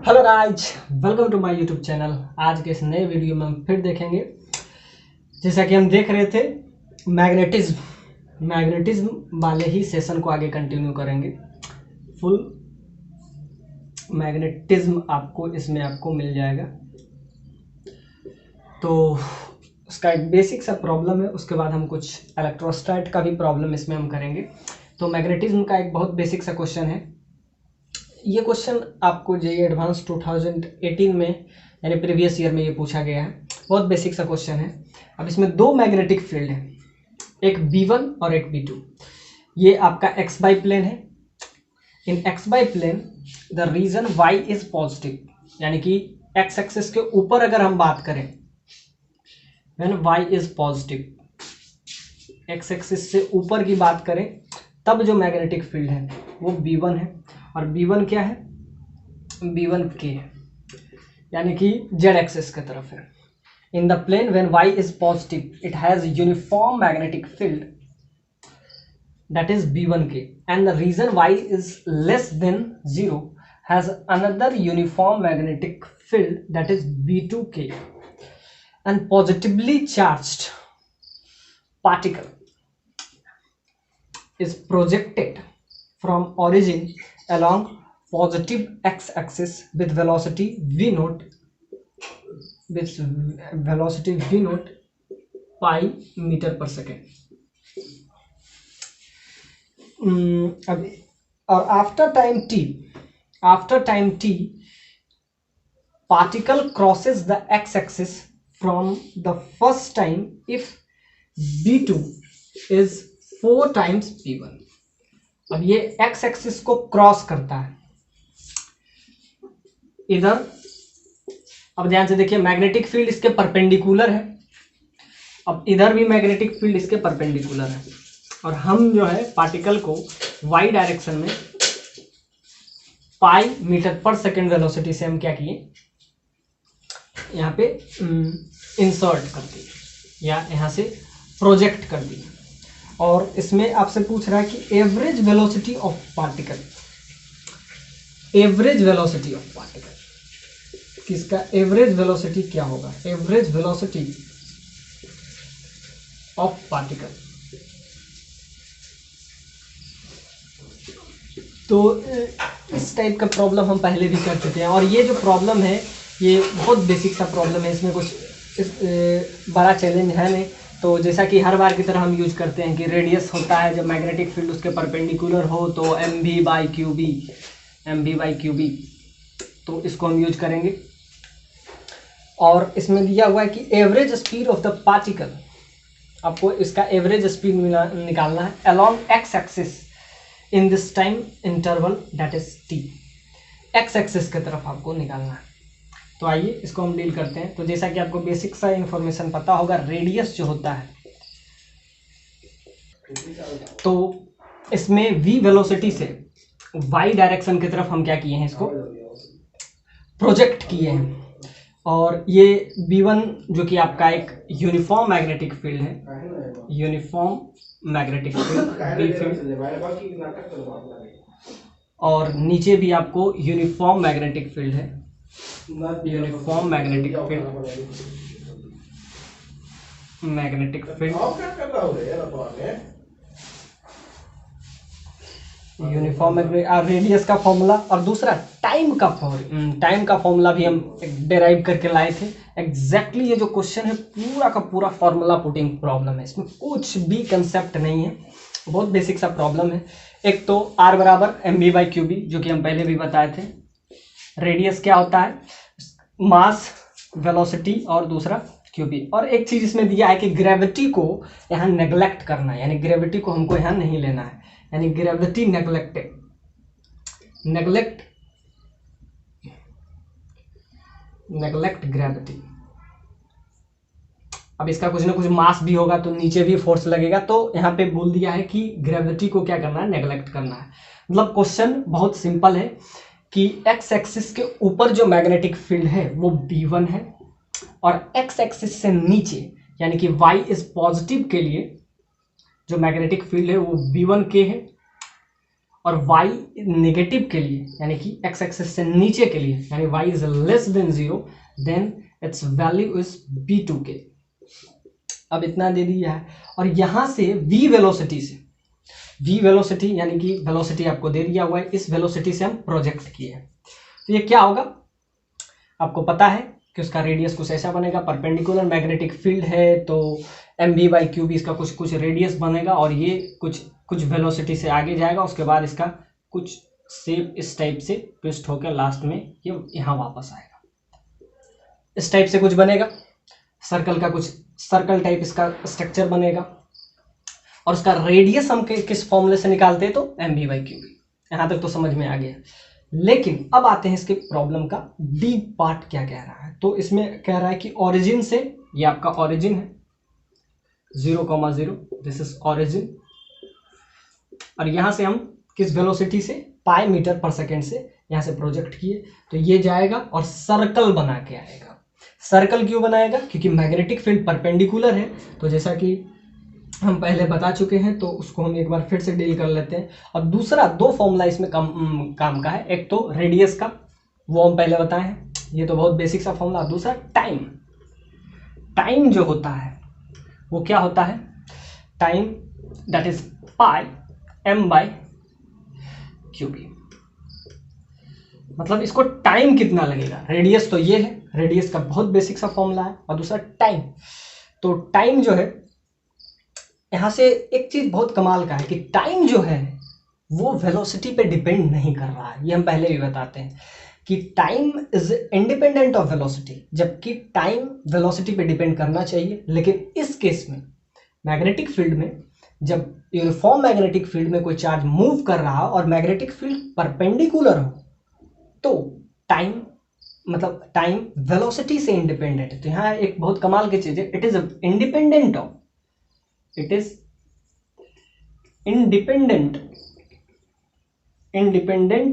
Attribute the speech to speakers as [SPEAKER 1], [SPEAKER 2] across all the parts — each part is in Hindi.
[SPEAKER 1] Hello guys, welcome to my YouTube channel. आज के इस नए वीडियो में हम फिर देखेंगे, जैसा कि हम देख रहे थे मैग्नेटिज्म वाले ही सेशन को आगे कंटिन्यू करेंगे। फुल मैग्नेटिज्म आपको इसमें आपको मिल जाएगा। तो उसका एक बेसिक सा प्रॉब्लम है, उसके बाद हम कुछ इलेक्ट्रोस्टैट का भी प्रॉब्लम इसमें हम करेंगे। तो मैग्नेटिज्म का एक बहुत बेसिक सा क्वेश्चन है। ये क्वेश्चन आपको जेईई एडवांस 2018 में यानी प्रीवियस ईयर में ये पूछा गया है। बहुत बेसिक सा क्वेश्चन है। अब इसमें दो मैग्नेटिक फील्ड है, एक B1 और एक B2। ये आपका एक्स बाई प्लेन है। In x by plane the region y is positive, यानी कि एक्स एक्सिस के ऊपर अगर हम बात करें when y is positive, x axis से ऊपर की बात करें तब जो मैग्नेटिक फील्ड है वो B1 है। और B1 क्या है? B1 k है, यानी कि z एक्सिस की तरफ है। In the plane when y is positive it has uniform magnetic field that is B1k, and the reason y is less than 0 has another uniform magnetic field that is B2k, and positively charged particle is projected from origin along positive x-axis with velocity v naught pi meter per second. अब और after time t particle crosses the x-axis from the first time if b2 is 4 times b1। अब ये x-axis को क्रॉस करता है इधर। अब ध्यान से देखिए, मैग्नेटिक फील्ड इसके परपेंडिकुलर है। अब इधर भी मैग्नेटिक फील्ड इसके परपेंडिकुलर है, और हम जो है पार्टिकल को y डायरेक्शन में पाई मीटर पर सेकेंड वेलोसिटी से हम क्या किए, यहाँ पे इंसर्ट कर दिए या यहाँ से प्रोजेक्ट कर दिए। और इसमें आपसे पूछ रहा है कि एवरेज वेलोसिटी ऑफ पार्टिकल, किसका एवरेज वेलोसिटी क्या होगा? Average velocity of particle. तो इस टाइप का प्रॉब्लम हम पहले भी कर चुके हैं, और ये जो प्रॉब्लम है ये बहुत बेसिक सा प्रॉब्लम है। इसमें कुछ बड़ा चैलेंज है नहीं। तो जैसा कि हर बार की तरह हम यूज करते हैं कि रेडियस होता है जब मैग्नेटिक फील्ड उसके परपेंडिकुलर हो तो mv बाई क्यूबी, तो इसको हम यूज करेंगे। और इसमें दिया हुआ है कि average speed of the particle, आपको इसका एवरेज स्पीड निकालना है along x axis in this time interval that is t। X axis की तरफ आपको निकालना है। तो आइए इसको हम डील करते हैं। तो जैसा कि आपको बेसिक सा इंफॉर्मेशन पता होगा, रेडियस जो होता है तो इसमें v वेलोसिटी से y डायरेक्शन की तरफ हम क्या किए हैं, इसको प्रोजेक्ट किए हैं। और ये B1 जो कि आपका एक यूनिफॉर्म मैग्नेटिक फील्ड है, B फील्ड, और नीचे भी आपको यूनिफॉर्म मैग्नेटिक फील्ड है, मैग्नेटिक फील्ड यूनिफॉर्म रेडियस का फॉर्मूला। और दूसरा टाइम का फॉर्मूला भी हम डेराइव करके लाए थे। एग्जैक्टली ये जो क्वेश्चन है पूरा का पूरा फॉर्मूला पुटिंग प्रॉब्लम है, इसमें कुछ भी कंसेप्ट नहीं है, बहुत बेसिक सा प्रॉब्लम है। एक तो r बराबर mv बाई क्यूबी, जो कि हम पहले भी बताए थे। रेडियस क्या होता है? मास, वेलोसिटी और दूसरा क्यूबी। और एक चीज इसमें दिया है कि ग्रेविटी को यहाँ नेग्लेक्ट करना है, यानी ग्रेविटी को हमको यहाँ नहीं लेना है, यानी ग्रेविटी नेग्लेक्ट ग्रेविटी। अब इसका कुछ ना कुछ मास भी होगा तो नीचे भी फोर्स लगेगा, तो यहाँ पे बोल दिया है कि ग्रेविटी को क्या करना है, नेग्लेक्ट करना है। मतलब क्वेश्चन बहुत सिंपल है कि एक्स एक्सिस के ऊपर जो मैग्नेटिक फील्ड है वो B1 है, और एक्स एक्सिस से नीचे यानी कि y इज पॉजिटिव के लिए जो मैग्नेटिक फील्ड है वो B1k है। और y नेगेटिव के लिए यानी कि x एक्सिस से नीचे के लिए यानी y is less than 0 then its value is b2k। अब इतना दे दिया है और यहां से v वेलोसिटी यानी कि वेलोसिटी आपको दे दिया हुआ है, इस वेलोसिटी से हम प्रोजेक्ट किए हैं। तो ये क्या होगा, आपको पता है कि उसका रेडियस कुछ ऐसा बनेगा, परपेंडिकुलर मैग्नेटिक फील्ड है तो mv/qb इसका कुछ रेडियस बनेगा और ये कुछ वेलोसिटी से आगे जाएगा, उसके बाद इसका कुछ शेप इस टाइप से ट्विस्ट होकर लास्ट में ये यहाँ वापस आएगा। इस टाइप से कुछ बनेगा, सर्कल का कुछ सर्कल टाइप इसका स्ट्रक्चर बनेगा और उसका रेडियस हम किस फॉर्मूले से निकालते हैं तो mv/qb। यहाँ तक तो समझ में आ गया। लेकिन अब आते हैं इसके प्रॉब्लम का डीप पार्ट क्या कह रहा है। तो इसमें कह रहा है कि ओरिजिन से, ये आपका ओरिजिन है 0,0, दिस इज ओरिजिन, और यहां से हम किस वेलोसिटी से पाई मीटर पर सेकेंड से यहां से प्रोजेक्ट किए तो ये जाएगा और सर्कल बना के आएगा। सर्कल क्यों बनाएगा, क्योंकि मैग्नेटिक फील्ड परपेंडिकुलर है, तो जैसा कि हम पहले बता चुके हैं तो उसको हम एक बार फिर से डील कर लेते हैं। और दूसरा दो फॉर्मूला इसमें काम का है, एक तो रेडियस का, वो हम पहले बताए हैं, ये तो बहुत बेसिक सा फॉर्मूला। दूसरा टाइम जो होता है वो क्या होता है, time that is pi m/qb, मतलब इसको टाइम कितना लगेगा। रेडियस तो ये है, रेडियस का बहुत बेसिक सा फॉर्मूला है, और दूसरा टाइम। तो टाइम जो है, यहां से एक चीज बहुत कमाल का है कि टाइम जो है वो वेलोसिटी पे डिपेंड नहीं कर रहा है। ये हम पहले भी बताते हैं कि time is independent of velocity, जबकि टाइम वेलोसिटी पे डिपेंड करना चाहिए। लेकिन इस केस में मैग्नेटिक फील्ड में, जब यूनिफॉर्म मैग्नेटिक फील्ड में कोई चार्ज मूव कर रहा हो और मैग्नेटिक फील्ड परपेंडिकुलर हो, तो टाइम वेलोसिटी से इंडिपेंडेंट है। तो यहाँ एक बहुत कमाल की चीज है, it is independent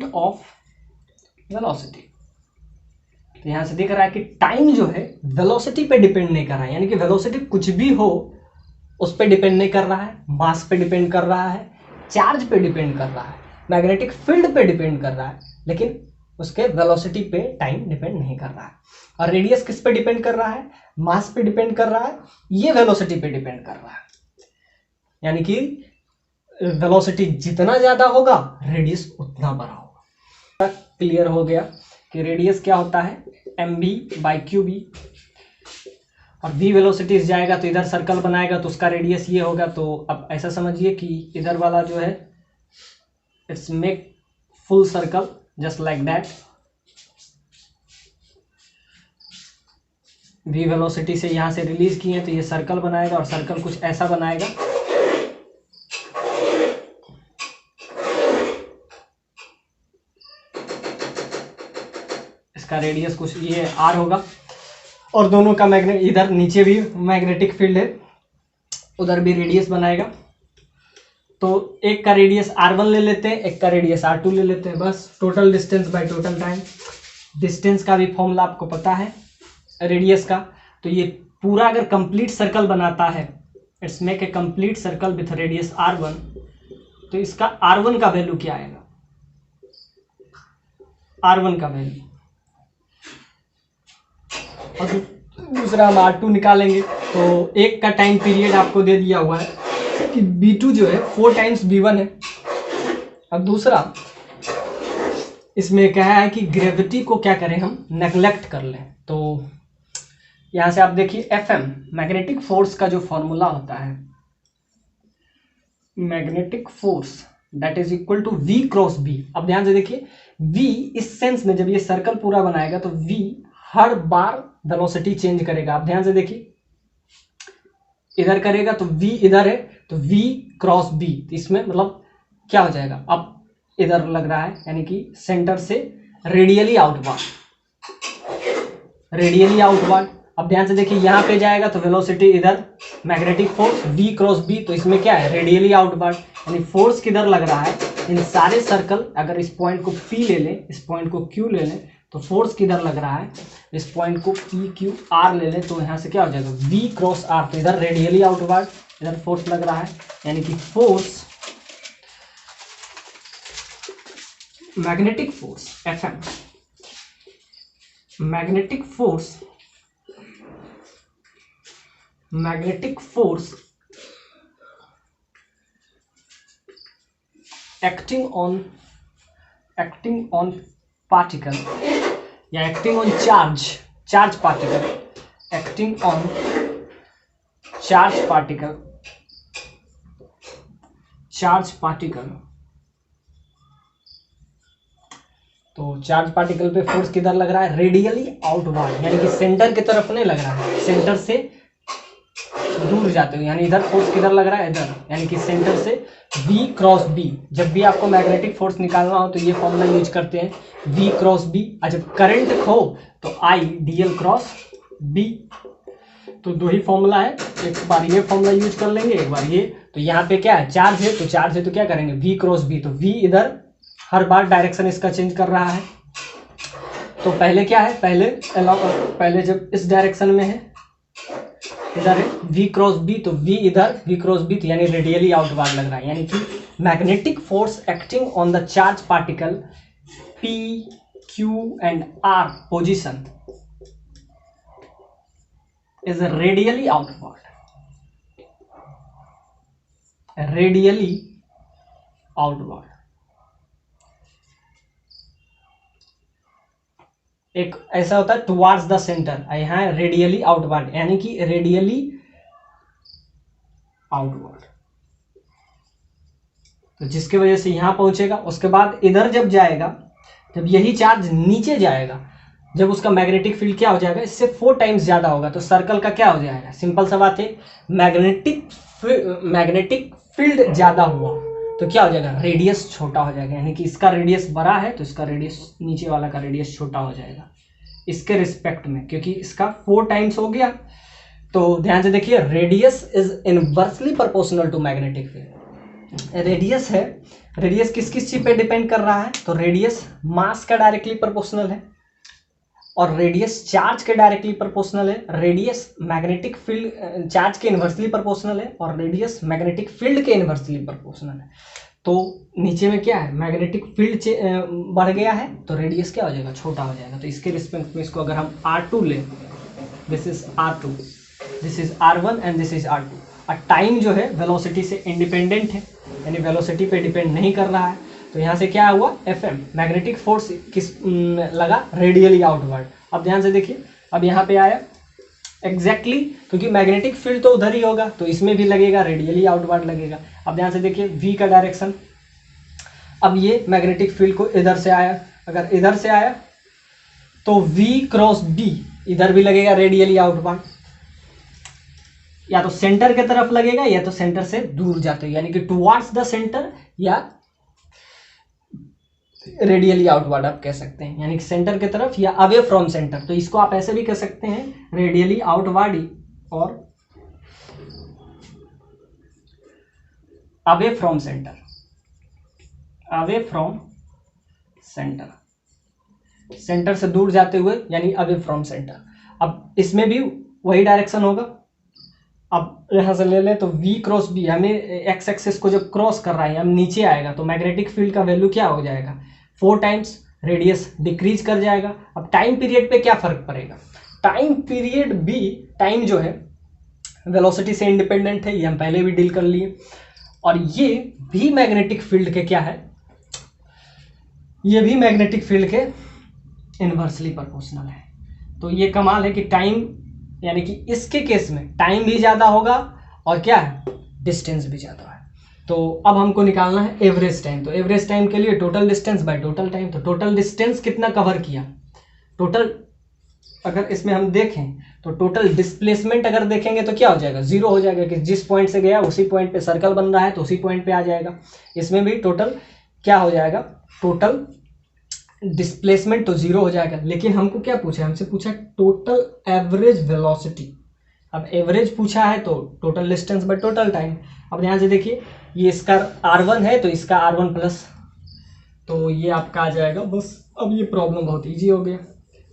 [SPEAKER 1] of velocity. तो यहां से दिख रहा है कि टाइम जो है वेलोसिटी पे डिपेंड नहीं कर रहा है, यानी कि वेलोसिटी कुछ भी हो उस पे डिपेंड नहीं कर रहा है, मास पे डिपेंड कर रहा है, चार्ज पे डिपेंड कर रहा है, मैग्नेटिक फील्ड पे डिपेंड कर रहा है, लेकिन उसके वेलोसिटी पे टाइम डिपेंड नहीं कर रहा है। और रेडियस किस पे डिपेंड कर रहा है, मास पे डिपेंड कर रहा है, ये वेलोसिटी पे डिपेंड कर रहा है। यानी कि वेलोसिटी जितना ज्यादा होगा रेडियस उतना बड़ा होगा। क्लियर हो गया कि रेडियस क्या होता है, mv/qb, और v वेलोसिटी जाएगा तो इधर सर्कल बनाएगा तो उसका रेडियस ये होगा। तो अब ऐसा समझिए कि इधर वाला जो है it's make full circle just like that. v velocity से यहां से रिलीज किए तो ये सर्कल बनाएगा और सर्कल कुछ ऐसा बनाएगा। इसका रेडियस कुछ ये r होगा और दोनों का मैग्नेट, इधर नीचे भी मैग्नेटिक फील्ड है, उधर भी रेडियस बनाएगा। तो एक का रेडियस r1 ले लेते हैं, एक का रेडियस r2 ले लेते हैं, बस total distance by total time. Distance का भी फॉर्मूला आपको पता है रेडियस का। तो ये पूरा अगर कंप्लीट सर्कल बनाता है, it's make a complete circle with radius r1, तो इसका r1 का वैल्यू क्या आएगा, r1 का वैल्यू, और दूसरा हम r2 निकालेंगे। तो एक का टाइम पीरियड आपको दे दिया हुआ है कि b2 जो है 4 टाइम्स b1 है। अब दूसरा इसमें कहा है कि ग्रेविटी को क्या करें, हम नेग्लेक्ट कर लें। तो यहां से आप देखिए Fm मैग्नेटिक फोर्स का जो फॉर्मूला होता है, magnetic force that is equal to v cross b। अब ध्यान से देखिए v इस सेंस में जब ये सर्कल पूरा बनाएगा तो v हर बार वेलोसिटी चेंज करेगा। आप ध्यान से देखिए, इधर करेगा तो v इधर है तो v क्रॉस b, इसमें मतलब क्या हो जाएगा, अब इधर लग रहा है यानी कि सेंटर से रेडियली आउटवर्ड। अब ध्यान से देखिए यहाँ पे जाएगा तो वेलोसिटी इधर, magnetic force v cross b, तो इसमें क्या है रेडियली आउटवर्ड, यानी फोर्स किधर लग रहा है। इन सारे सर्कल अगर इस पॉइंट को p ले लें, इस पॉइंट को q ले लें, तो फोर्स किधर लग रहा है, इस पॉइंट को p q r ले लें, तो यहाँ से क्या हो जाएगा v क्रॉस r, तो इधर रेडियली आउटवर्ड, इधर फोर्स लग रहा है, यानी कि force magnetic force Fm, magnetic force acting on particle या acting on charge particle, acting on charge particle. तो चार्ज पार्टिकल पे फोर्स किधर लग रहा है? रेडियली आउटवर्ड, यानी कि सेंटर की तरफ नहीं लग रहा है, सेंटर से दूर जाते हो, यानी इधर फोर्स किधर लग रहा है? इधर, यानी कि सेंटर से V क्रॉस B। जब भी आपको मैग्नेटिक फोर्स निकालना हो तो ये फॉर्मूला यूज करते हैं, V क्रॉस B। और जब करंट हो तो I dl क्रॉस B। तो दो ही फॉर्मूला है, एक बार ये फॉर्मूला यूज कर लेंगे, एक बार ये। तो यहाँ पे क्या है? चार्ज है, तो क्या करेंगे? V cross B। तो V इधर हर बार डायरेक्शन इसका चेंज कर रहा है। तो पहले क्या है? पहले जब इस डायरेक्शन में है, इधर है V क्रॉस B, तो V इधर V क्रॉस B, तो यानी रेडियली आउटवर्ड लग रहा है, यानी कि magnetic force acting on the charge particle P, Q and R position is radially outward, एक ऐसा होता है टुवार्ड्स द सेंटर, यहाँ रेडियली आउटवर्ड, यानी कि रेडियली आउटवर्ड, तो जिसकी वजह से यहां पहुंचेगा। उसके बाद इधर जब जाएगा, जब यही चार्ज नीचे जाएगा, जब उसका मैग्नेटिक फील्ड क्या हो जाएगा? इससे 4 टाइम्स ज्यादा होगा, तो सर्कल का क्या हो जाएगा? सिंपल सा बात है, मैग्नेटिक फील्ड ज्यादा हुआ तो क्या हो जाएगा? रेडियस छोटा हो जाएगा, यानी कि इसका रेडियस बड़ा है तो इसका रेडियस, नीचे वाला का रेडियस छोटा हो जाएगा इसके रिस्पेक्ट में, क्योंकि इसका 4 टाइम्स हो गया। तो ध्यान से देखिए, radius is inversely proportional to magnetic field. Radius है, रेडियस किस किस चीज पे डिपेंड कर रहा है? तो रेडियस मास का डायरेक्टली प्रोपोर्शनल है, और रेडियस चार्ज के डायरेक्टली प्रोपोर्शनल है, रेडियस मैग्नेटिक फील्ड चार्ज के इन्वर्सली प्रोपोर्शनल है, और रेडियस मैग्नेटिक फील्ड के इन्वर्सली प्रोपोर्शनल है। तो नीचे में क्या है? मैग्नेटिक फील्ड बढ़ गया है तो रेडियस क्या हो जाएगा? छोटा हो जाएगा। तो इसके रिस्पेक्ट में इसको अगर हम R2 लें, this is R2, this is R1 and this is R2, और टाइम जो है वेलोसिटी से इंडिपेंडेंट है, यानी वेलोसिटी पे डिपेंड नहीं कर रहा है। तो यहाँ से क्या हुआ? Fm, मैग्नेटिक फोर्स किस लगा? Radially outward. अब ध्यान से देखिए, अब यहाँ पे आया एग्जैक्टली, क्योंकि मैग्नेटिक फील्ड तो उधर ही होगा तो इसमें भी लगेगा, रेडियली आउटवर्ड लगेगा। अब ध्यान से देखिए, V का डायरेक्शन, अब ये मैग्नेटिक फील्ड को इधर से आया, अगर इधर से आया तो V क्रॉस B इधर भी लगेगा रेडियली आउटवर्ड, या तो सेंटर की तरफ लगेगा या तो सेंटर से दूर जाते हो, यानी कि टुवार्ड्स द सेंटर या रेडियली आउटवर्ड आप कह सकते हैं, यानी कि सेंटर की तरफ या अवे फ्रॉम सेंटर। तो इसको आप ऐसे भी कह सकते हैं, रेडियली आउटवर्ड और away from centre, away from centre, centre से दूर जाते हुए यानी अवे फ्रॉम सेंटर। अब इसमें भी वही डायरेक्शन होगा। अब यहां से ले ले तो V क्रॉस B, हमें एक्स एक्सिस को जब क्रॉस कर रहा है, हम नीचे आएगा तो मैग्नेटिक फील्ड का वैल्यू क्या हो जाएगा? 4 टाइम्स, रेडियस डिक्रीज कर जाएगा। अब टाइम पीरियड पे क्या फर्क पड़ेगा? टाइम पीरियड भी, टाइम जो है वेलोसिटी से इंडिपेंडेंट है, ये हम पहले भी डील कर लिए, और ये भी मैग्नेटिक फील्ड के क्या है? ये भी मैग्नेटिक फील्ड के इनवर्सली प्रोपोर्शनल है। तो ये कमाल है कि टाइम, यानी कि इसके केस में टाइम भी ज्यादा होगा और क्या है? डिस्टेंस भी ज्यादा है। तो अब हमको निकालना है एवरेज टाइम। तो एवरेज टाइम के लिए total distance by total time. तो टोटल डिस्टेंस कितना कवर किया? टोटल, अगर इसमें हम देखें तो टोटल डिस्प्लेसमेंट अगर देखेंगे तो क्या हो जाएगा? 0 हो जाएगा, कि जिस पॉइंट से गया उसी पॉइंट पे सर्कल बन रहा है तो उसी पॉइंट पे आ जाएगा। इसमें भी टोटल क्या हो जाएगा? टोटल डिस्प्लेसमेंट तो 0 हो जाएगा। लेकिन हमको क्या पूछा? हमसे पूछा टोटल एवरेज वेलोसिटी। अब एवरेज पूछा है तो total distance by total time. अब ध्यान से देखिए, ये इसका R1 है तो इसका R1 प्लस, तो ये आपका आ जाएगा बस। अब ये प्रॉब्लम बहुत इजी हो गया।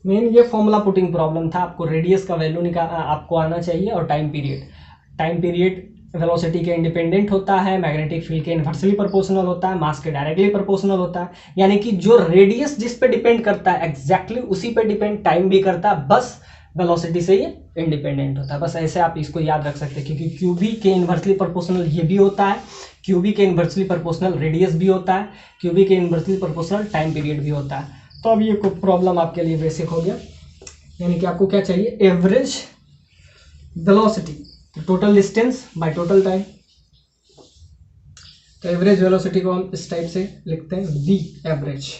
[SPEAKER 1] मेन ये फॉर्मूला पुटिंग प्रॉब्लम था। आपको रेडियस का वैल्यू आपको आना चाहिए और टाइम पीरियड वेलोसिटी के इंडिपेंडेंट होता है, मैग्नेटिक फील्ड के इन्वर्सली प्रोपोर्शनल होता है, मास के डायरेक्टली प्रोपोर्शनल होता है। यानी कि जो रेडियस जिस पे डिपेंड करता है एग्जैक्टली उसी पे डिपेंड टाइम भी करता है, बस वेलोसिटी से ये इंडिपेंडेंट होता है। बस ऐसे आप इसको याद रख सकते हैं, क्योंकि क्यूबी के इन्वर्सली प्रोपोर्शनल ये भी होता है, क्यूबी के इन्वर्सली प्रोपोर्शनल रेडियस भी होता है, क्यूबी के इन्वर्सली प्रोपोर्शनल टाइम पीरियड भी होता है। तो अब ये प्रॉब्लम आपके लिए बेसिक हो गया, यानी कि आपको क्या चाहिए, average velocity, total distance by total time. तो एवरेज वेलोसिटी को हम इस टाइप से लिखते हैं, V average,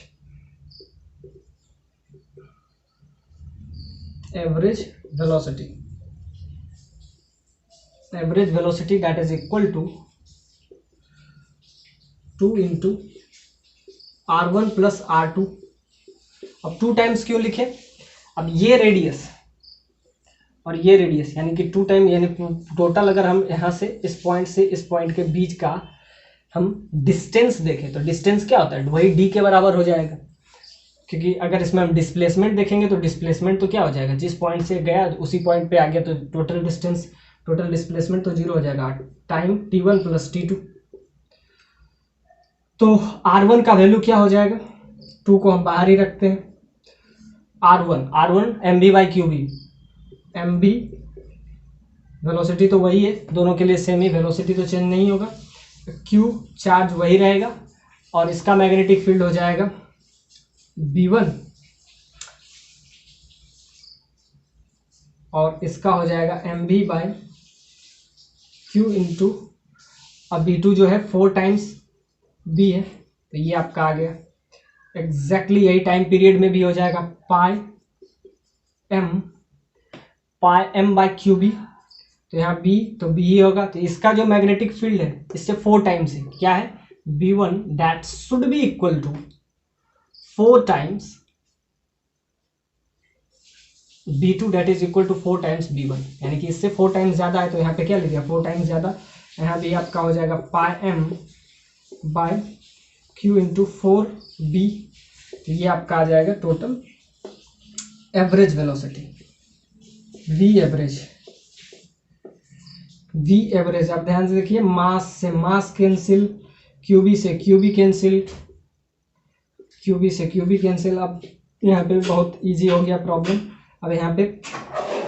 [SPEAKER 1] average velocity that is equal to 2 into R1 plus R2। अब 2 टाइम्स क्यों लिखे, अब ये रेडियस और ये रेडियस यानी कि 2 टाइम, यानी टोटल अगर हम यहाँ से इस पॉइंट के बीच का हम डिस्टेंस देखें तो डिस्टेंस क्या होता है, वही d के बराबर हो जाएगा। क्योंकि अगर इसमें हम डिस्प्लेसमेंट देखेंगे तो डिस्प्लेसमेंट तो क्या हो जाएगा, जिस पॉइंट से गया उसी पॉइंट पे आ गया, तो टोटल डिस्प्लेसमेंट तो 0 हो जाएगा, टाइम t1 प्लस t2। तो R1 का वैल्यू क्या हो जाएगा, 2 को हम बाहर ही रखते हैं, R1 mv by QB, mv velocity तो वही है, दोनों के लिए सेम ही, वेलोसिटी तो चेंज नहीं होगा, q चार्ज वही रहेगा, और इसका मैग्नेटिक फील्ड हो जाएगा B1 और इसका हो जाएगा mv बाई q इंटू, अब B2 जो है 4 टाइम्स B है, तो ये आपका आ गया एग्जैक्टली यही टाइम पीरियड में भी हो जाएगा, pi m by Q B, तो यहाँ B तो B ही होगा। तो इसका जो मैग्नेटिक फील्ड है इससे 4 टाइम्स है, क्या है, B1 that should be equal to 4 times B2 that is equal to 4 times B1, यानी कि इससे 4 टाइम्स ज्यादा है, तो यहाँ पे क्या लिख दिया, 4 टाइम्स ज्यादा, यहाँ भी आपका हो जाएगा pi m by q into 4b। तो ये आपका आ जाएगा total average velocity, V average. आप ध्यान से देखिए, मास से मास कैंसिल, क्यूबी से क्यूबी कैंसिल। अब यहाँ पे बहुत इजी हो गया प्रॉब्लम। अब यहाँ पे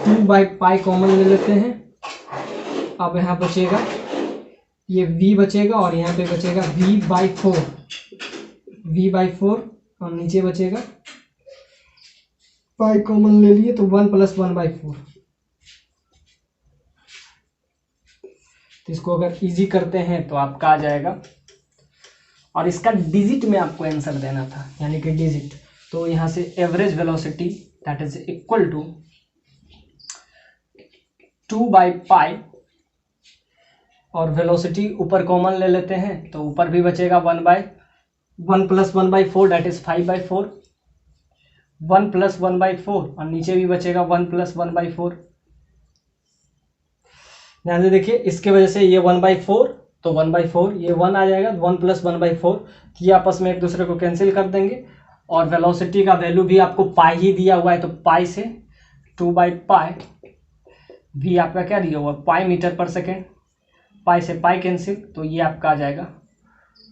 [SPEAKER 1] 2 बाई पाई कॉमन ले लेते हैं, अब यहाँ बचेगा ये v बचेगा, और यहाँ पे बचेगा v बाई 4 और नीचे बचेगा पाई कॉमन ले लिए तो 1 प्लस 1 बाई 4। तो इसको अगर इजी करते हैं तो आपका आ जाएगा, और इसका डिजिट में आपको आंसर देना था, यानी कि डिजिट, तो यहाँ से average velocity that is equal to 2 by pi, और वेलोसिटी ऊपर कॉमन ले लेते हैं तो ऊपर भी बचेगा 1 plus 1 by 4 that is 5 by 4, 1 plus 1 by 4, और नीचे भी बचेगा 1 प्लस 1 बाई 4। ध्यान से देखिए, इसके वजह से ये 1 बाई 4 तो 1 बाई 4, ये 1 आ जाएगा, 1 प्लस 1 बाई 4, ये आपस में एक दूसरे को कैंसिल कर देंगे, और वेलोसिटी का वैल्यू भी आपको पाई ही दिया हुआ है, तो पाई से 2 बाई पाई, भी आपका क्या दिया हुआ, पाई मीटर पर सेकेंड, पाई से पाई कैंसिल, तो ये आपका आ जाएगा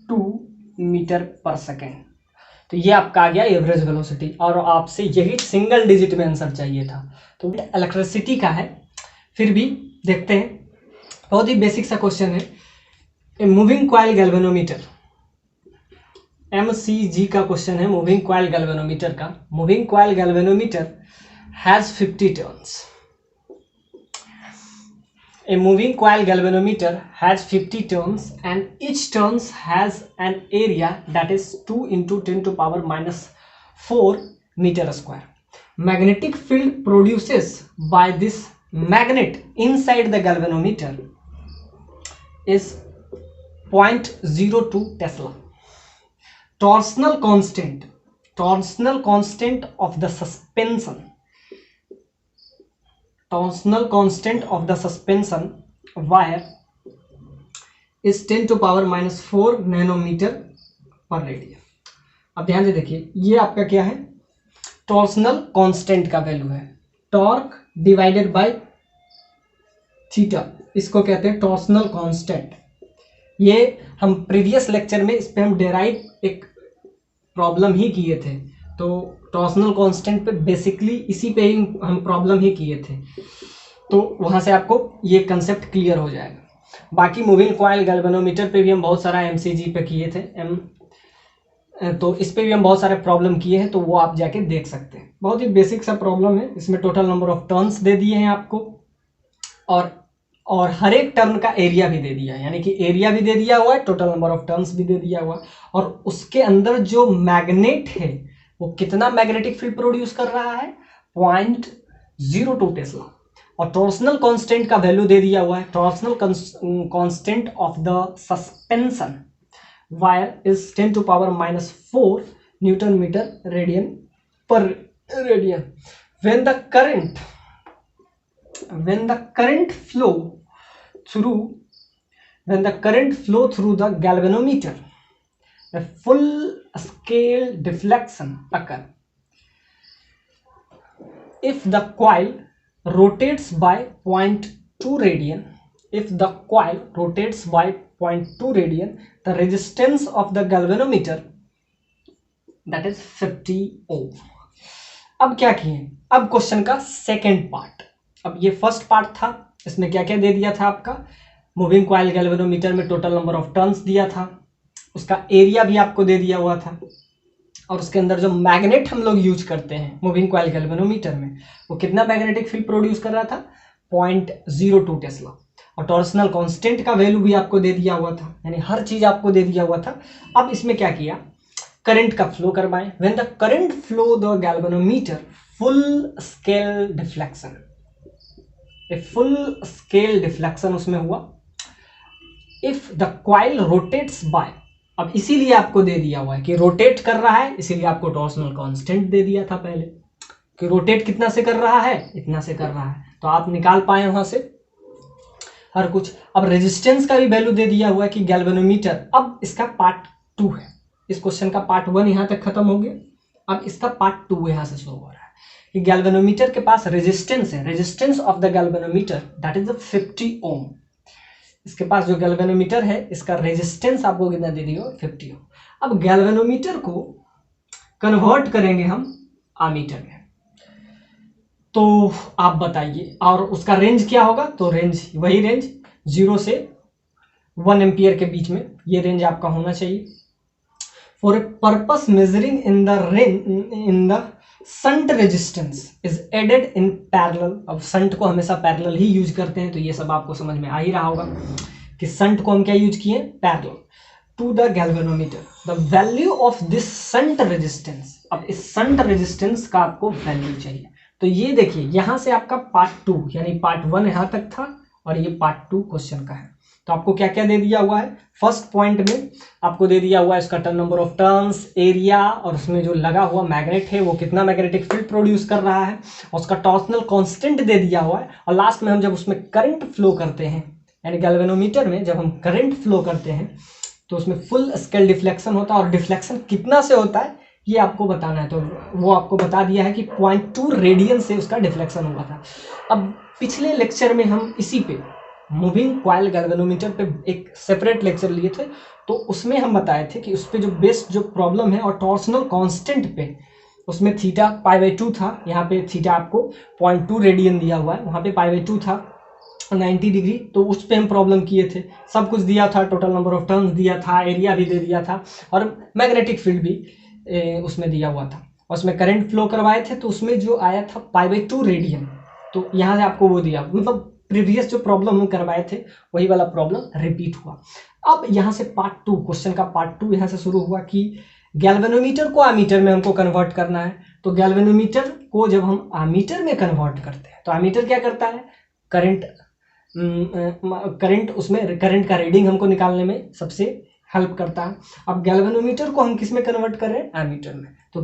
[SPEAKER 1] 2 मीटर पर सेकेंड। तो ये आपका आ गया एवरेज वेलोसिटी, और आपसे यही सिंगल डिजिट में आंसर चाहिए था। तो इलेक्ट्रिसिटी का है, फिर भी देखते हैं, बहुत ही बेसिक सा क्वेश्चन है। A moving coil galvanometer, MCG का क्वेश्चन है, मूविंग कॉइल गैल्वेनोमीटर का। Moving coil galvanometer has 50 turns. A moving coil galvanometer has 50 turns and each turns has an area that is 2 into 10 to power minus 4 meter square. Magnetic field produces by this magnet inside the galvanometer is 0.02 Tesla. Torsional constant of the suspension, torsional constant of the suspension wire is 10 to power minus 4 nanometre पर रेडियन। अब ध्यान से देखिए, ये आपका क्या है, टॉर्सनल कांस्टेंट का वैल्यू है, टॉर्क डिवाइडेड बाय थीटा इसको कहते हैं टॉर्सनल कांस्टेंट। ये हम प्रीवियस लेक्चर में इस पे हम डेराइव एक प्रॉब्लम ही किए थे, तो टॉर्सनल कांस्टेंट पे बेसिकली इसी पे ही हम प्रॉब्लम ही किए थे, तो वहाँ से आपको ये कंसेप्ट क्लियर हो जाएगा। बाकी मूविंग कॉइल गैल्वेनोमीटर पे भी हम बहुत सारा एमसीजी पे किए थे, तो इस पे भी हम बहुत सारे प्रॉब्लम किए हैं, तो वो आप जाके देख सकते हैं। बहुत ही बेसिक सा प्रॉब्लम है, इसमें टोटल नंबर ऑफ टर्न्स दे दिए हैं आपको, और हर एक टर्न का एरिया भी दे दिया है, यानी कि एरिया भी दे दिया हुआ है, टोटल नंबर ऑफ टर्न्स भी दे दिया हुआ है, और उसके अंदर जो मैग्नेट है वो कितना मैग्नेटिक फील्ड प्रोड्यूस कर रहा है, 0.02 टेस्ला, और टॉर्सनल कांस्टेंट का वैल्यू दे दिया हुआ है। Torsional constant of the suspension wire is 10⁻⁻4 newton metre radian per radian. when the current flow through the galvanometer, a full scale deflection occur if the coil rotates by 0.2 radian. The resistance of the galvanometer, that is 50 ohm. अब क्या किए, अब क्वेश्चन का सेकेंड पार्ट। अब ये फर्स्ट पार्ट था, इसमें क्या क्या दे दिया था आपका, मूविंग कॉइल गैल्वेनोमीटर में टोटल नंबर ऑफ टर्न्स दिया था, उसका एरिया भी आपको दे दिया हुआ था, और उसके अंदर जो मैग्नेट हम लोग यूज करते हैं मूविंग कॉइल गैल्वेनोमीटर में, वो कितना मैग्नेटिक फील्ड प्रोड्यूस कर रहा था, 0.02 टेस्ला, और टॉर्सनल कांस्टेंट का वैल्यू भी आपको दे दिया हुआ था, यानी हर चीज आपको दे दिया हुआ था। अब इसमें क्या किया, करंट का फ्लो करवाएं। When the current flow the galvanometer full scale deflection उसमें हुआ। If the coil rotates by, अब इसीलिए आपको दे दिया हुआ है कि रोटेट कर रहा है, इसीलिए आपको टॉर्सनल कांस्टेंट दे दिया था पहले कि रोटेट कितना से कर रहा है, इतना से कर रहा है, तो आप निकाल पाए वहां से हर कुछ। अब रेजिस्टेंस का भी वैल्यू दे दिया हुआ है कि गैल्वेनोमीटर, अब इसका पार्ट 2 है, इस क्वेश्चन का पार्ट 1 यहां तक खत्म हो गया, अब इसका पार्ट 2 यहां से शुरू हो रहा है कि गैल्वेनोमीटर के पास रेजिस्टेंस है, resistance of the galvanometer that is 50 ओम। इसके पास जो गैल्वेनोमीटर है इसका रेजिस्टेंस आपको कितना दे दिया, 50 ओम। अब गैल्वेनोमीटर को कन्वर्ट करेंगे हम आमीटर में, तो आप बताइए, और उसका रेंज क्या होगा, तो रेंज वही रेंज 0 से 1 एम्पियर के बीच में, ये रेंज आपका होना चाहिए। For a purpose measuring in the shunt resistance is added in parallel। अब शंट को हमेशा पैरेलल ही यूज करते हैं, तो ये सब आपको समझ में आ ही रहा होगा कि शंट को हम क्या यूज किए, parallel to the galvanometer. The value of this shunt resistance, अब इस शंट रेजिस्टेंस का आपको वैल्यू चाहिए, तो ये देखिए यहां से आपका पार्ट 2 यानी पार्ट 1 यहां तक था, और ये पार्ट 2 क्वेश्चन का है। तो आपको क्या क्या दे दिया हुआ है, फर्स्ट पॉइंट में आपको दे दिया हुआ है इसका नंबर ऑफ टर्न्स, एरिया, और उसमें जो लगा हुआ मैग्नेट है वो कितना मैग्नेटिक फील्ड प्रोड्यूस कर रहा है, और उसका टॉर्सनल कांस्टेंट दे दिया हुआ है। और लास्ट में हम जब उसमें करंट फ्लो करते हैं, यानी गैल्वेनोमीटर में जब हम करंट फ्लो करते हैं तो उसमें फुल स्केल डिफ्लेक्शन होता है, और डिफ्लेक्शन कितना से होता है ये आपको बताना है, तो वो आपको बता दिया है कि 0.2 रेडियन से उसका डिफ्लेक्शन हुआ था। अब पिछले लेक्चर में हम इसी पे मूविंग कॉइल गैल्वेनोमीटर पे एक सेपरेट लेक्चर लिए थे, तो उसमें हम बताए थे कि उस पे जो बेस्ट जो प्रॉब्लम है, और टॉर्सनल कांस्टेंट पे उसमें थीटा π/2 था, यहाँ पे थीटा आपको 0.2 रेडियन दिया हुआ है, वहाँ पे π/2 था 90 डिग्री, तो उस पे हम प्रॉब्लम किए थे, सब कुछ दिया था, टोटल नंबर ऑफ टर्न्स दिया था, एरिया भी दे दिया था, और मैग्नेटिक फील्ड भी उसमें दिया हुआ था, और उसमें करंट फ्लो करवाए थे, तो उसमें जो आया था π/2 रेडियन, तो यहाँ से आपको वो दिया, मतलब प्रीवियस जो प्रॉब्लम हम करवाए थे वही वाला प्रॉब्लम रिपीट हुआ। अब यहाँ से पार्ट 2, क्वेश्चन का पार्ट 2 यहाँ से शुरू हुआ कि गैल्वेनोमीटर को आमीटर में हमको कन्वर्ट करना है। तो गैल्वेनोमीटर को जब हम आमीटर में कन्वर्ट करते हैं तो आमीटर क्या करता है, करंट उसमें करंट का रीडिंग हमको निकालने में सबसे हेल्प करता है। अब गैल्वेनोमीटर को हम किस में कन्वर्ट कर रहे हैं, एमीटर में, तो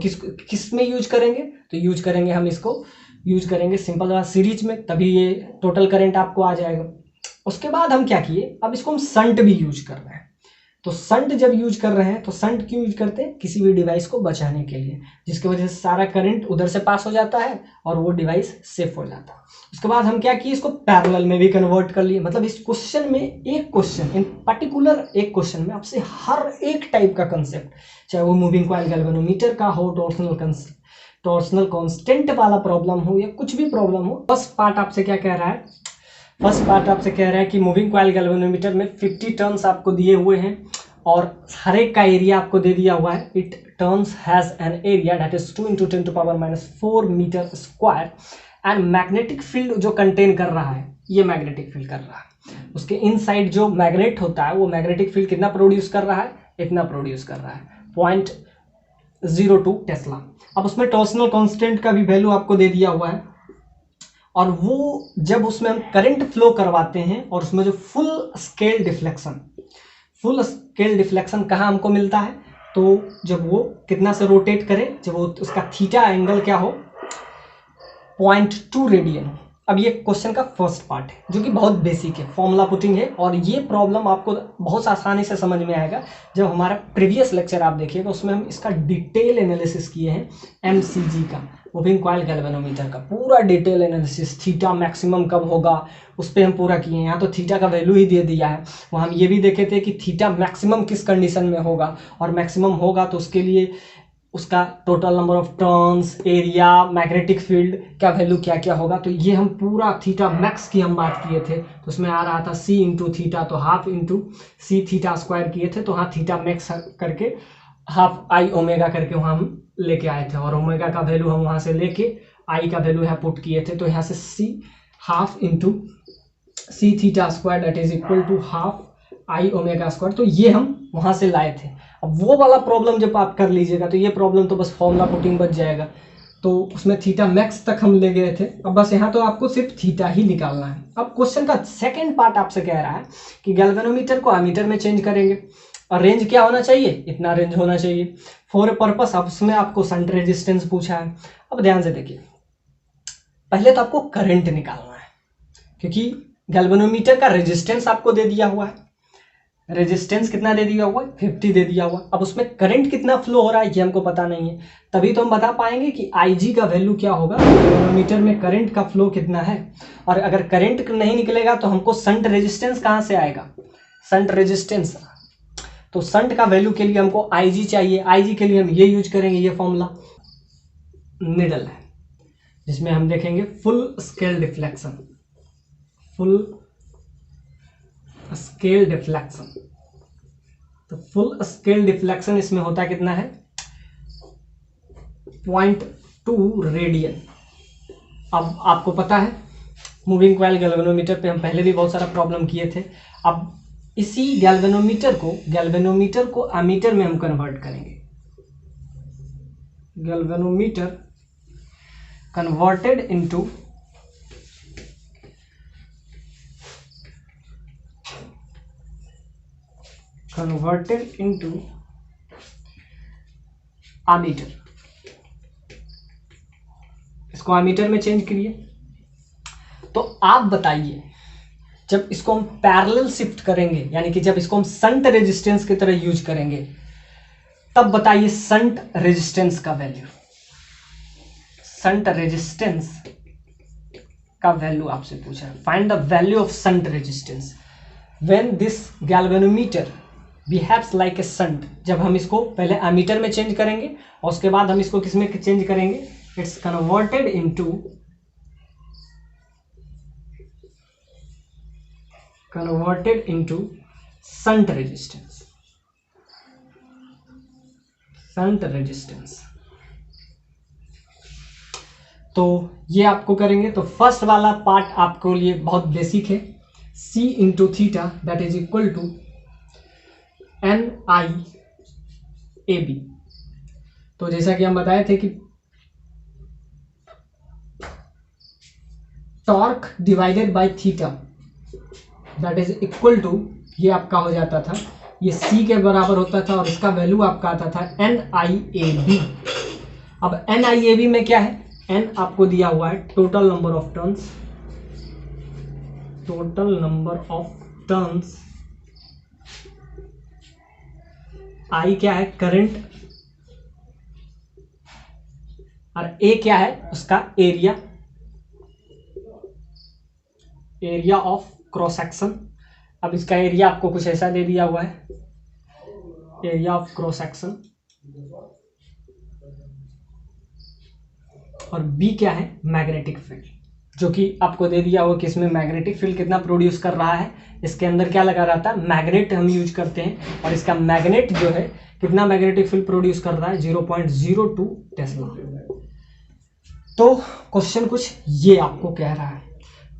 [SPEAKER 1] किस में यूज करेंगे, तो यूज करेंगे हम इसको यूज करेंगे सिंपल सीरीज में, तभी ये टोटल करंट आपको आ जाएगा। उसके बाद हम क्या किए, अब इसको हम शंट भी यूज कर रहे हैं, तो शंट जब यूज कर रहे हैं तो शंट क्यों यूज करते हैं? किसी भी डिवाइस को बचाने के लिए, जिसकी वजह से सारा करंट उधर से पास हो जाता है और वो डिवाइस सेफ हो जाता है। उसके बाद हम क्या किए, इसको पैरेलल में भी कन्वर्ट कर लिए। मतलब इस क्वेश्चन में, एक क्वेश्चन इन पर्टिकुलर एक क्वेश्चन में आपसे हर एक टाइप का कंसेप्ट, चाहे वो मूविंग कॉइल गैल्वेनोमीटर का हो, टॉर्सनल कांस्टेंट वाला प्रॉब्लम हो या कुछ भी प्रॉब्लम हो। फर्स्ट पार्ट आपसे क्या कह रहा है? फर्स्ट पार्ट आपसे कह रहा है कि मूविंग कॉइल गैल्वेनोमीटर में 50 टर्न्स आपको दिए हुए हैं और हर एक का एरिया आपको दे दिया हुआ है। It turns has an area that is 2 × 10⁻⁴ metre square and magnetic field जो कंटेन कर रहा है, ये मैग्नेटिक फील्ड कर रहा है। उसके इनसाइड जो मैग्नेट होता है वो मैग्नेटिक फील्ड कितना प्रोड्यूस कर रहा है? इतना प्रोड्यूस कर रहा है, 0.02 टेस्ला। अब उसमें टॉर्सनल कांस्टेंट का भी वैल्यू आपको दे दिया हुआ है और वो जब उसमें हम करंट फ्लो करवाते हैं और उसमें जो फुल स्केल डिफ्लेक्शन कहाँ हमको मिलता है? तो जब वो कितना से रोटेट करे, जब वो उसका थीटा एंगल क्या हो, 0.2 रेडियन हो। अब ये क्वेश्चन का फर्स्ट पार्ट है जो कि बहुत बेसिक है, फॉर्मूला पुटिंग है और ये प्रॉब्लम आपको बहुत आसानी से समझ में आएगा जब हमारा प्रीवियस लेक्चर आप देखिएगा, उसमें हम इसका डिटेल एनालिसिस किए हैं। MCG का, मूविंग कॉइल गैल्वेनोमीटर का पूरा डिटेल एनालिसिस, थीटा मैक्सिमम कब होगा उस पर हम पूरा किए हैं। यहाँ तो थीटा का वैल्यू ही दे दिया है, वहाँ हम ये भी देखे थे कि थीटा मैक्सिमम किस कंडीशन में होगा, और मैक्सिमम होगा तो उसके लिए उसका total number of turns, area, magnetic field का वैल्यू क्या क्या होगा। तो ये हम पूरा थीटा मैक्स की हम बात किए थे, तो उसमें आ रहा था C × थीटा, तो half into C theta square किए थे, तो हाँ थीटा मैक्स करके हाफ I ओमेगा करके वहाँ हम लेके आए थे और ओमेगा का वैल्यू हम वहाँ से लेके I का वैल्यू यहाँ पुट किए थे। तो यहाँ से C half into C theta square that is equal to half I omega square, तो ये हम वहाँ से लाए थे। अब वो वाला प्रॉब्लम जब आप कर लीजिएगा तो ये प्रॉब्लम तो बस फॉर्मूला पुटिंग बच जाएगा, तो उसमें थीटा मैक्स तक हम ले गए थे। अब बस यहाँ तो आपको सिर्फ थीटा ही निकालना है। अब क्वेश्चन का सेकंड पार्ट आपसे कह रहा है कि गैल्वेनोमीटर को एमीटर में चेंज करेंगे और रेंज क्या होना चाहिए? इतना रेंज होना चाहिए फॉर ए पर्पस। अब उसमें आपको शंट रेजिस्टेंस पूछा है। अब ध्यान से देखिए, पहले तो आपको करंट निकालना है क्योंकि गैल्वेनोमीटर का रेजिस्टेंस आपको दे दिया हुआ है। रेजिस्टेंस कितना दे दिया हुआ है? 50 दे दिया हुआ। अब उसमें करंट कितना फ्लो हो रहा है ये हमको पता नहीं है, तभी तो हम बता पाएंगे कि IG का वैल्यू क्या होगा, गैल्वेनोमीटर में करंट का फ्लो कितना है। और अगर करंट नहीं निकलेगा तो हमको शंट रेजिस्टेंस कहाँ से आएगा? शंट रेजिस्टेंस, तो शंट का वैल्यू के लिए हमको IG चाहिए। IG के लिए हम ये यूज करेंगे, ये फॉर्मूला निडल है जिसमें हम देखेंगे फुल स्केल डिफ्लेक्शन। तो फुल स्केल डिफ्लेक्शन इसमें होता कितना है? 0.2 रेडियन। अब आपको पता है मूविंग कॉइल गैल्वेनोमीटर पे हम पहले भी बहुत सारा प्रॉब्लम किए थे। अब इसी गैल्वेनोमीटर को एमीटर में हम कन्वर्ट करेंगे। गैल्वेनोमीटर कन्वर्टेड इनटू एमीटर, इसको एमीटर में चेंज करिए। तो आप बताइए, जब इसको हम पैरेलल शिफ्ट करेंगे, यानी कि जब इसको हम शंट रेजिस्टेंस की तरह यूज करेंगे, तब बताइए शंट रेजिस्टेंस का वैल्यू। शंट रेजिस्टेंस का वैल्यू आपसे पूछा है, find the value of shunt resistance when this galvanometer behaves like a shunt. जब हम इसको पहले एमीटर में चेंज करेंगे और उसके बाद हम इसको किस में चेंज करेंगे? It's converted into shunt resistance. तो ये आपको करेंगे। तो फर्स्ट वाला पार्ट आपको लिए बहुत बेसिक है, C × theta that is equal to NIAB। तो जैसा कि हम बताए थे कि torque divided by theta that is equal to, ये आपका हो जाता था, ये C के बराबर होता था और इसका वैल्यू आपका आता था NIAB। अब NIAB में क्या है? N आपको दिया हुआ है टोटल नंबर ऑफ टर्न्स आई क्या है करंट, और ए क्या है उसका area, area of cross section. अब इसका एरिया आपको कुछ ऐसा दे दिया हुआ है, एरिया ऑफ क्रॉस सेक्शन। और बी क्या है मैग्नेटिक फील्ड, जो कि आपको दे दिया हुआ कि इसमें मैग्नेटिक फील्ड कितना प्रोड्यूस कर रहा है। इसके अंदर क्या लगा रहता है, मैग्नेट हम यूज करते हैं, और इसका मैग्नेट जो है कितना मैग्नेटिक फील्ड प्रोड्यूस कर रहा है 0.02 टेस्ला। तो क्वेश्चन कुछ ये आपको कह रहा है।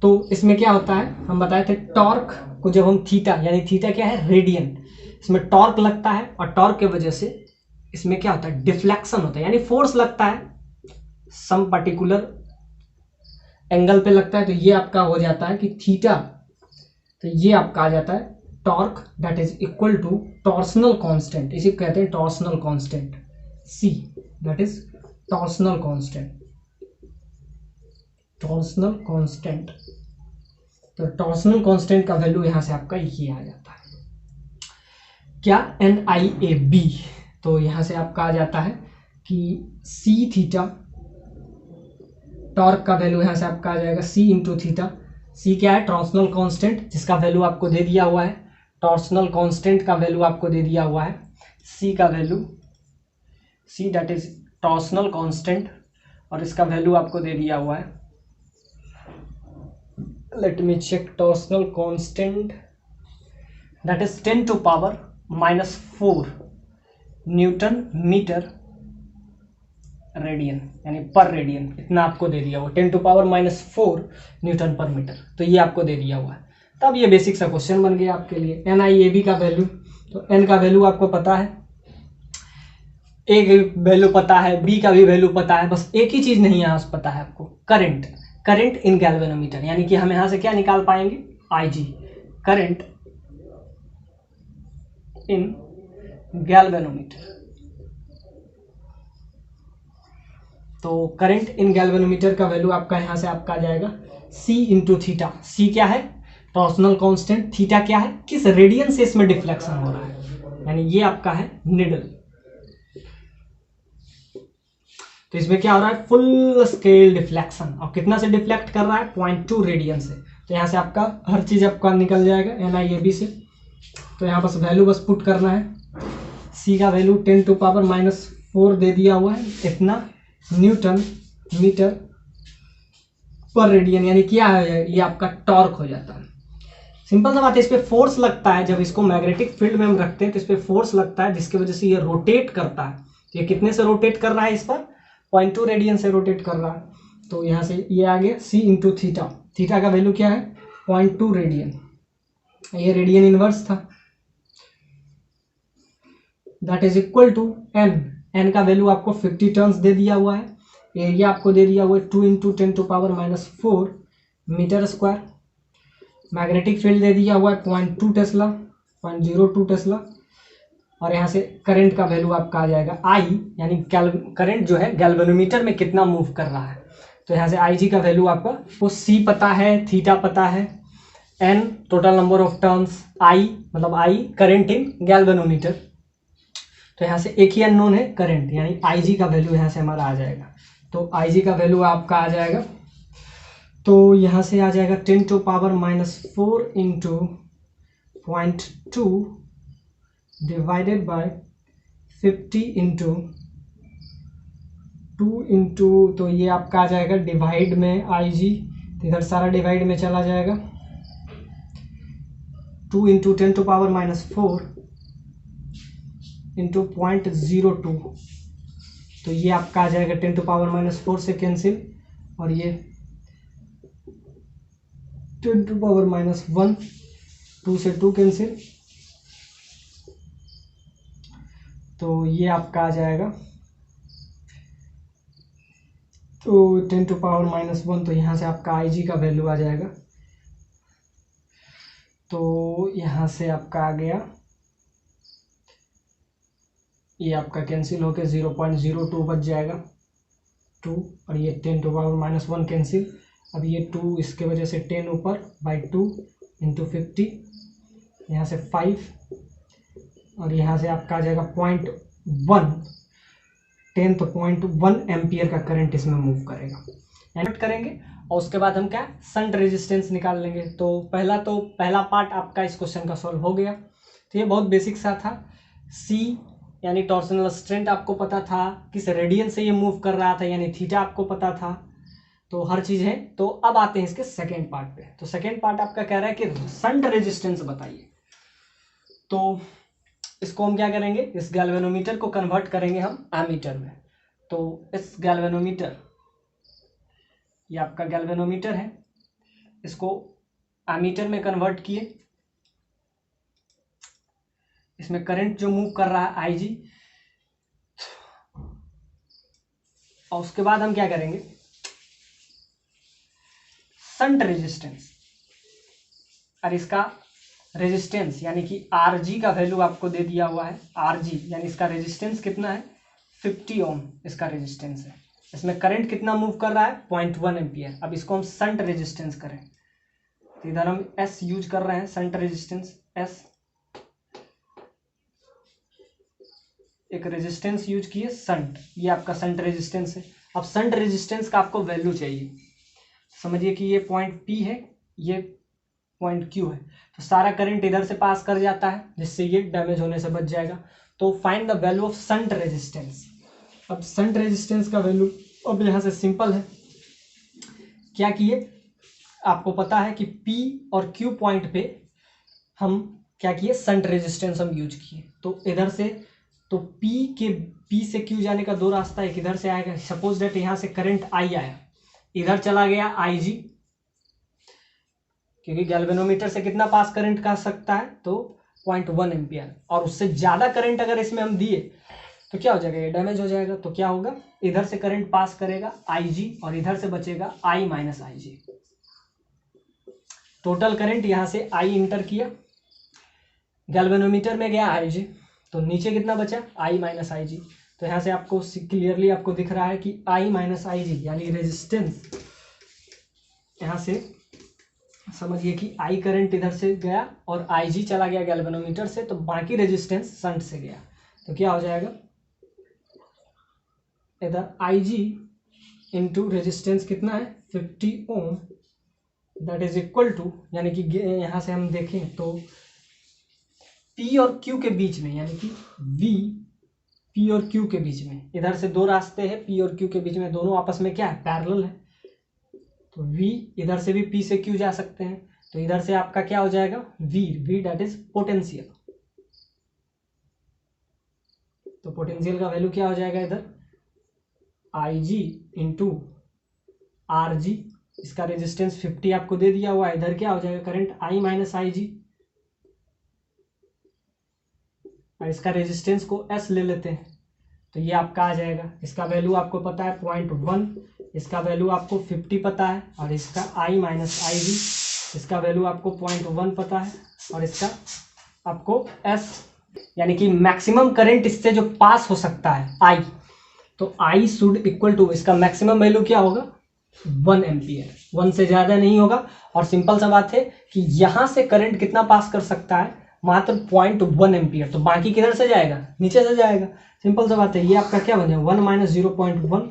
[SPEAKER 1] तो इसमें क्या होता है, हम बताए थे टॉर्क को जब हम थीटा, यानी थीटा क्या है रेडियन, इसमें टॉर्क लगता है, और टॉर्क के वजह से इसमें क्या होता है डिफ्लेक्शन होता है, यानी फोर्स लगता है सम पर्टिकुलर एंगल पे लगता है। तो ये आपका हो जाता है कि थीटा, तो ये आपका आ जाता है torque that is equal to torsional constant, इसे कहते हैं torsional constant C, that is torsional constant, torsional constant. तो टॉर्सनल कांस्टेंट का वैल्यू यहां से आपका ये आ जाता है क्या NIAB। तो यहां से आपका आ जाता है कि सी थीटा, टॉर्क का वैल्यू यहां से आपका आ जाएगा सी इंटू थीटा। सी क्या है टॉर्सनल कांस्टेंट, जिसका वैल्यू आपको दे दिया हुआ है, टॉर्सनल कांस्टेंट का वैल्यू आपको दे दिया हुआ है, सी का value, C that is torsional constant, और इसका वैल्यू आपको दे दिया हुआ है, let me check torsional constant, that is 10 to power minus 4 newton metre radian, यानी पर रेडियन, इतना आपको दे दिया हुआ 10 to power minus 4 न्यूटन पर मीटर। तो ये आपको दे दिया हुआ है। तब ये बेसिक सा क्वेश्चन बन गया आपके लिए। NIAB का वैल्यू, तो N का वैल्यू आपको पता है, A का वैल्यू पता है, B का भी वैल्यू पता है, बस एक ही चीज नहीं यहाँ से पता है आपको, करंट, करंट इन गैल्वेनोमीटर, यानी कि हम यहां से क्या निकाल पाएंगे IG, करंट इन गैल्वेनोमीटर। तो करंट इन गैल्वेनोमीटर का वैल्यू आपका यहां से आपका आ जाएगा C इंटू थीटा। C क्या है टॉर्सनल कांस्टेंट, थीटा क्या है किस रेडियन से इसमें डिफ्लेक्शन हो रहा है, यानी ये आपका है निडल। तो इसमें क्या हो रहा है फुल स्केल डिफ्लेक्शन, और कितना से डिफ्लेक्ट कर रहा है 0.2 रेडियन से। तो यहाँ से आपका हर चीज आपका निकल जाएगा NIAB से। तो यहाँ बस वैल्यू बस पुट करना है, सी का वैल्यू 10 to power minus 4 दे दिया हुआ है, इतना न्यूटन मीटर पर रेडियन, यानी क्या है ये आपका टॉर्क हो जाता है। सिंपल सा बात है, इस पे फोर्स लगता है, जब इसको मैग्नेटिक फील्ड में हम रखते हैं तो इस पे फोर्स लगता है, जिसकी वजह से ये रोटेट करता है। तो ये कितने से रोटेट कर रहा है, इस पर 0.2 रेडियन से रोटेट कर रहा है। तो यहाँ से ये आ गया C इंटू थीटा, थीटा का वैल्यू क्या है 0.2 रेडियन, ये रेडियन इनवर्स था, that is equal to N का वैल्यू आपको 50 टर्न्स दे दिया हुआ है, एरिया आपको दे दिया हुआ है 2 into 10 to power minus 4 metre square, magnetic field दे दिया हुआ है 0.2 टेस्ला, 0.02 टेस्ला, और यहाँ से करंट का वैल्यू आपका आ जाएगा I, यानी करंट जो है गैल्वेनोमीटर में कितना मूव कर रहा है। तो यहाँ से IG का वैल्यू आपका वो C पता है, थीटा पता है, N total number of turns, I मतलब I करंट इन गैल्वेनोमीटर। तो यहाँ से एक ही अननोन है करंट, यानी IG का वैल्यू यहाँ से हमारा आ जाएगा। तो IG का वैल्यू आपका आ जाएगा, तो यहाँ से आ जाएगा 10 to power minus 4 into 0.2 divided by 50 into 2 into, तो ये आपका आ जाएगा डिवाइड में IG, तो इधर सारा डिवाइड में चला जाएगा, 2 into 10 to power minus 4 into 0.02, तो ये आपका आ जाएगा 10 to power minus 4 से कैंसिल, और ये 10 to power minus 1, 2 से 2 कैंसिल, तो ये आपका आ जाएगा, तो 10 to power minus 1, तो यहाँ से आपका IG का वैल्यू आ जाएगा, तो यहाँ से आपका आ गया, ये आपका कैंसिल होकर 0.02 बच जाएगा 2, और ये 10 to power minus 1 कैंसिल, अब ये 2 इसके वजह से 10 ऊपर बाई 2 इंटू 50, यहाँ से 5 और यहाँ से आपका आ जाएगा 0.1 एम्पियर का करंट इसमें मूव करेगा। एड करेंगे और उसके बाद हम क्या शंट रेजिस्टेंस निकाल लेंगे। तो पहला पार्ट आपका इस क्वेश्चन का सॉल्व हो गया। तो ये बहुत बेसिक सा था। सी यानी टॉर्सनल स्ट्रेंथ आपको पता था, किस रेडियन से ये मूव कर रहा था यानी थीटा आपको पता था, तो हर चीज़ है। तो अब आते हैं इसके सेकेंड पार्ट पे। तो सेकेंड पार्ट आपका कह रहा है कि शंट रेजिस्टेंस बताइए। तो इसको हम क्या करेंगे, इस गैल्वेनोमीटर को कन्वर्ट करेंगे हम एमीटर में। तो इस गैल्वेनोमीटर, ये आपका गैल्वेनोमीटर है, इसको एमीटर में कन्वर्ट किए। इसमें करंट जो मूव कर रहा है आईजी, और उसके बाद हम क्या करेंगे, शंट रेजिस्टेंस, और इसका रेजिस्टेंस यानी कि आरजी का वैल्यू आपको दे दिया हुआ है। आरजी यानी इसका रेजिस्टेंस कितना है, 50 ओम इसका रेजिस्टेंस है। इसमें करंट कितना मूव कर रहा है, 0.1 एम्पियर। अब इसको हम शंट रेजिस्टेंस करें तो इधर हम एस यूज कर रहे हैं, शंट रेजिस्टेंस एस, एक रेजिस्टेंस यूज किए शंट, ये आपका शंट रेजिस्टेंस है। अब शंट रेजिस्टेंस का आपको वैल्यू चाहिए। समझिए कि ये पॉइंट पी है, ये पॉइंट क्यू है, तो सारा करंट इधर से पास कर जाता है जिससे ये डैमेज होने से बच जाएगा। तो find the value of shunt resistance. अब शंट रेजिस्टेंस का वैल्यू अब यहाँ से सिंपल है। क्या किए, आपको पता है कि P और Q पॉइंट पे हम क्या किए, शंट रेजिस्टेंस हम यूज किए। तो इधर से तो P से Q जाने का दो रास्ता है, एक इधर से आएगा। सपोज दैट यहाँ से करंट I आया, इधर चला गया IG, क्योंकि गैल्वेनोमीटर से कितना पास करंट कर सकता है, तो 0.1 एम्पियर। और उससे ज़्यादा करंट अगर इसमें हम दिए तो क्या हो जाएगा, ये डैमेज हो जाएगा। तो क्या होगा, इधर से करंट पास करेगा IG और इधर से बचेगा I minus IG। Total current यहाँ से I इंटर किया, गैल्वेनोमीटर में गया IG, तो नीचे कितना बचा, I माइनस IG। तो यहाँ से आपको क्लियरली आपको दिख रहा है कि I माइनस IG यानी रेजिस्टेंस, यहाँ से समझिए कि I करंट इधर से गया और IG चला गया गैल्वेनोमीटर से, तो बाकी रेजिस्टेंस शंट से गया। तो क्या हो जाएगा, इधर IG इंटू रेजिस्टेंस कितना है 50 ओम, दैट इज इक्वल टू, यानी कि यहाँ से हम देखें तो P और Q के बीच में, यानी कि V P और Q के बीच में, इधर से दो रास्ते हैं P और Q के बीच में, दोनों आपस में क्या है, पैरेलल है। तो V इधर से भी P से Q जा सकते हैं, तो इधर से आपका क्या हो जाएगा, V दैट इज पोटेंशियल। तो पोटेंशियल का वैल्यू क्या हो जाएगा, इधर IG इंटू RG, इसका रेजिस्टेंस 50 आपको दे दिया हुआ है, इधर क्या हो जाएगा करंट I माइनस IG, और इसका रेजिस्टेंस को S ले लेते हैं, तो ये आपका आ जाएगा। इसका वैल्यू आपको पता है 0.1, इसका वैल्यू आपको 50 पता है, और इसका I माइनस IG, इसका वैल्यू आपको 0.1 पता है, और इसका आपको S, यानी कि मैक्सिमम करंट इससे जो पास हो सकता है I, तो I शुड इक्वल टू, इसका मैक्सिमम वैल्यू क्या होगा, 1 एम्पियर, 1 से ज़्यादा नहीं होगा। और सिंपल सा बात है कि यहाँ से करंट कितना पास कर सकता है, मात्र 0.1 एम्पियर, तो बाकी किधर से जाएगा, नीचे से जाएगा। सिंपल सा बात है, ये आपका क्या बन जाएगा, 1 minus 0.1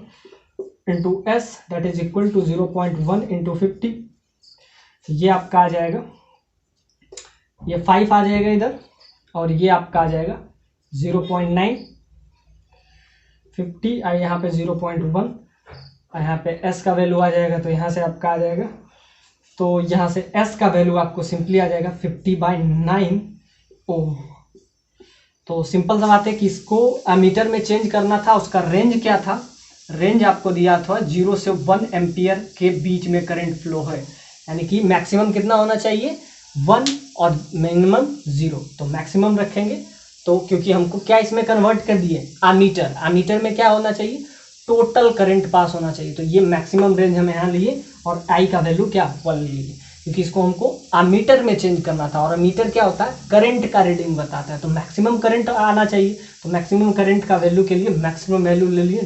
[SPEAKER 1] into S that is equal to 0.1 into 50, ये आपका आ जाएगा, ये 5 आ जाएगा इधर, और ये आपका आ जाएगा 0.9, 50 और यहाँ पे 0.1, और यहाँ पे s का वैल्यू आ जाएगा, तो यहाँ से आपका आ जाएगा, तो यहाँ से s का वैल्यू आपको सिंपली आ जाएगा 50/9 ओम। तो सिंपल सा बात है कि इसको एमीटर में चेंज करना था, उसका रेंज क्या था, रेंज आपको दिया था 0 से 1 एम्पियर के बीच में करंट फ्लो है, यानी कि मैक्सिमम कितना होना चाहिए, 1 और मिनिमम 0। तो मैक्सिमम रखेंगे, तो क्योंकि हमको क्या इसमें कन्वर्ट कर दिए, एमीटर, एमीटर में क्या होना चाहिए, टोटल करंट पास होना चाहिए, तो ये मैक्सिमम रेंज हम यहाँ लिए, और I का वैल्यू क्या 1 लिए, क्योंकि इसको हमको एमीटर में चेंज करना था, और एमीटर क्या होता है, करंट का रीडिंग बताता है, तो मैक्सिमम करंट आना चाहिए। तो मैक्सिमम करंट का वैल्यू के लिए मैक्सिमम वैल्यू ले लिए